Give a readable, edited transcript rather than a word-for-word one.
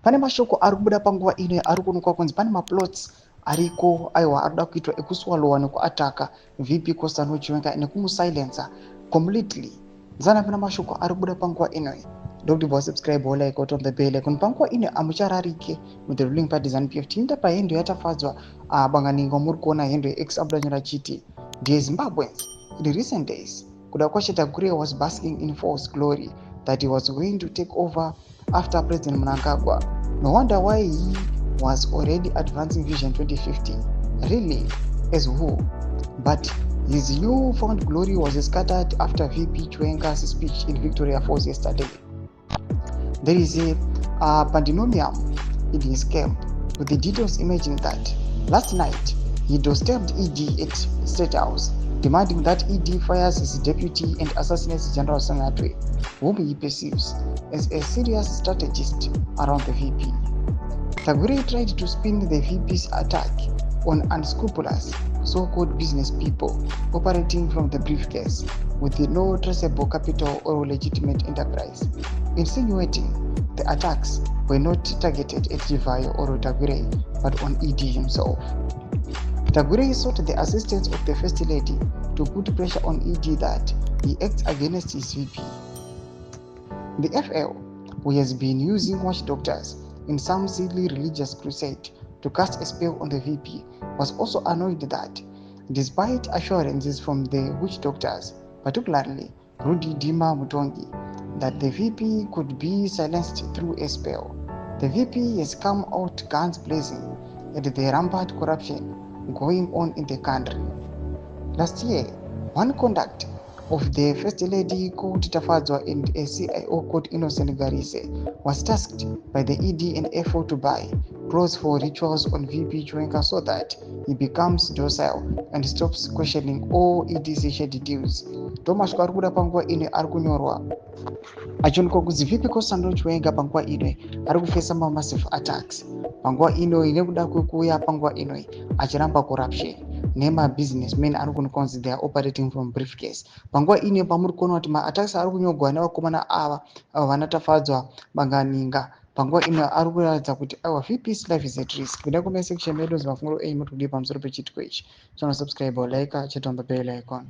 Pane mashoko ari kubuda panguva ino ari kuonekwa kunzi pane maplots ariko aiwa arikuda kuitwa ekuswalowa nekuataka VP Kosano Chiwenga nekumusilencer completely. Zana pana mashoko ari kubuda panguva ino. Don't forget subscribe or like on the bell icon. Panguva ino amuchararike with the ruling party ZANU-PF. Tinda pa hendo yatafadzwa banganinga muri kuona hendo ex abudanyora chiti dear Zimbabweans. In the recent days, Chiwenga was basking in false glory that he was going to take over after President Mnangagwa. No wonder why he was already advancing Vision 2050. Really? As who? But his newfound glory was scattered after VP Chiwenga's speech in Victoria Falls yesterday. There is a pandemonium in his camp, with the details emerging that last night he doorstepped ED at State House, demanding that ED fires his deputy and assassinates General Sanatwe, whom he perceives as a serious strategist around the VP. Tagore tried to spin the VP's attack on unscrupulous so-called business people operating from the briefcase with no traceable capital or legitimate enterprise, insinuating the attacks were not targeted at Chivayo or Tagore but on ED himself. Tagore sought the assistance of the First Lady to put pressure on ED that he acts against his VP. The FL, who has been using witch doctors in some silly religious crusade to cast a spell on the VP, was also annoyed that, despite assurances from the witch doctors, particularly Rudy Dima Mutongi, that the VP could be silenced through a spell, the VP has come out guns blazing at the rampant corruption going on in the country. Last year, one conduct of the First Lady called Tafadzwa and a CIO called Innocent Garise was tasked by the ED and FO to buy clothes for rituals on VP Chiwenga so that he becomes docile and stops questioning all ED's shady deals. Thomas Karuda panguva ine ari kunyorwa achionekwa kuzi VP Kosano Chiwenga panguva ino ari kufesa massive attacks. Panguva ino nekuda kwekuuya panguva ino achiramba corruption nemabusinessmen ari kunzi they are operating from briefcase. Panguva ino pamuri kuona kuti maattacks ari kunyogwa nevakomana ava vanatafadzwa banganinga. Panguva ino ari kuratidza kuti our VP's life is at risk. Kuda comment section medu mafungo enyu muri kudii pamusoro pechitiko ichi. Subscribe or like, chat on the bell icon.